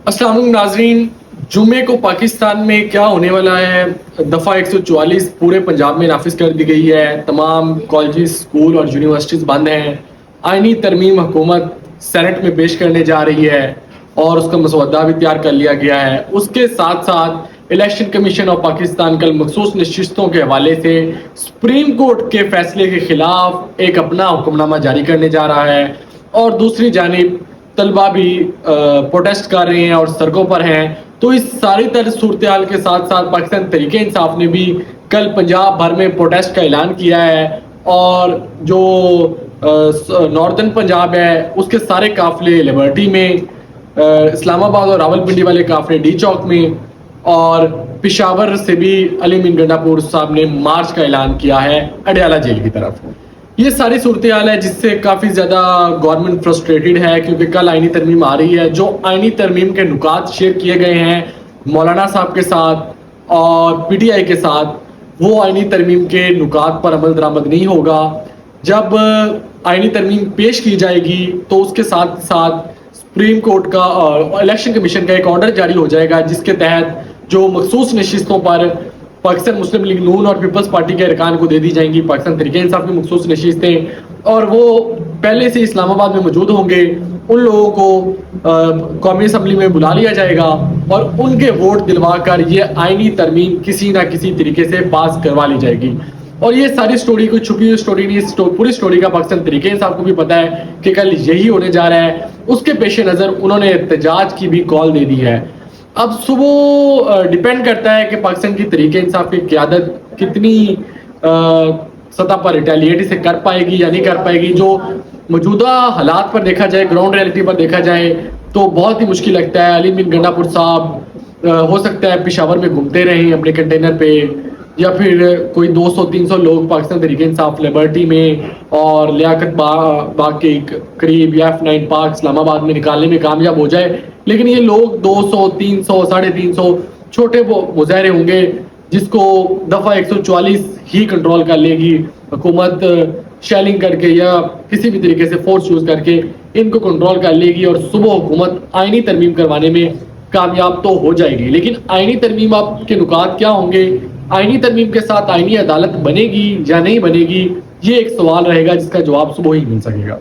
अस्सलाम वालेकुम नाजरीन। जुमे को पाकिस्तान में क्या होने वाला है, दफ़ा 144 पूरे पंजाब में नाफिज कर दी गई है। तमाम कॉलेज, स्कूल और यूनिवर्सिटीज़ बंद हैं। आइनी तरमीम हुकूमत सेनेट में पेश करने जा रही है और उसका मसौदा भी तैयार कर लिया गया है। उसके साथ साथ इलेक्शन कमीशन ऑफ पाकिस्तान कल मखसूस नशिस्तों के हवाले से सुप्रीम कोर्ट के फैसले के खिलाफ एक अपना हुक्मनामा जारी करने जा रहा है और दूसरी जानिब तलबा भी प्रोटेस्ट कर रहे हैं और सड़कों पर हैं। तो इस सारी तरह सूरत हाल के साथ साथ पाकिस्तान तहरीक इंसाफ ने भी कल पंजाब भर में प्रोटेस्ट का ऐलान किया है और जो नॉर्दर्न पंजाब है उसके सारे काफिले लिबर्टी में, इस्लामाबाद और रावलपिंडी वाले काफिले डी चौक में, और पेशावर से भी अली मीन गंडापुर साहब ने मार्च का ऐलान किया है अडयाला जेल की तरफ। ये सारी सूरत हाल है जिससे काफ़ी ज़्यादा गवर्नमेंट फ्रस्ट्रेटेड है क्योंकि कल आइनी तरमीम आ रही है। जो आइनी तरमीम के नुकात शेयर किए गए हैं मौलाना साहब के साथ और पीटीआई के साथ, वो आइनी तरमीम के नुकात पर अमल दरामद नहीं होगा। जब आइनी तरमीम पेश की जाएगी तो उसके साथ साथ सुप्रीम कोर्ट का और इलेक्शन कमीशन का एक ऑर्डर जारी हो जाएगा जिसके तहत जो मखसूस नशिस्तों पर पाकिस्तान मुस्लिम लीग नून और पीपल्स पार्टी के अरकान को दे दी जाएंगी पाकिस्तान तहरीक इंसाफ की मखसूस नशिस्तें, और वो पहले से इस्लामाबाद में मौजूद होंगे। उन लोगों को कौमी असम्बली में बुला लिया जाएगा और उनके वोट दिलवा कर ये आइनी तरमीम किसी ना किसी तरीके से पास करवा ली जाएगी। और ये सारी स्टोरी कोई छुपी हुई स्टोरी नहीं, पूरी स्टोरी का पाकिस्तान तहरीक इंसाफ को भी पता है कि कल यही होने जा रहा है। उसके पेश नज़र उन्होंने एहतजाज की भी कॉल दे दी है। अब सुबह डिपेंड करता है कि पाकिस्तान की तहरीक इंसाफ की क़यादत कितनी सतह पर रिटेलिएट इसे कर पाएगी या नहीं कर पाएगी। जो मौजूदा हालात पर देखा जाए, ग्राउंड रियलिटी पर देखा जाए तो बहुत ही मुश्किल लगता है। अली मीन गंडापुर साहब हो सकता है पेशावर में घूमते रहें अपने कंटेनर पे, या फिर कोई 200-300 लोग पाकिस्तान तहरीक इंसाफ लिबर्टी में और लियाकत बाग के करीब या F9 पार्क इस्लामाबाद में निकालने में कामयाब हो जाए, लेकिन ये लोग 200, 300, 350 छोटे मुजाहरे होंगे जिसको दफ़ा 144 ही कंट्रोल कर लेगी। हुकूमत शेलिंग करके या किसी भी तरीके से फोर्स यूज़ करके इनको कंट्रोल कर लेगी और सुबह हुकूमत आइनी तरमीम करवाने में कामयाब तो हो जाएगी। लेकिन आइनी तरमीम आपके नुकात क्या होंगे, आइनी तरमीम के साथ आइनी अदालत बनेगी या नहीं बनेगी, ये एक सवाल रहेगा जिसका जवाब सुबह ही मिल सकेगा।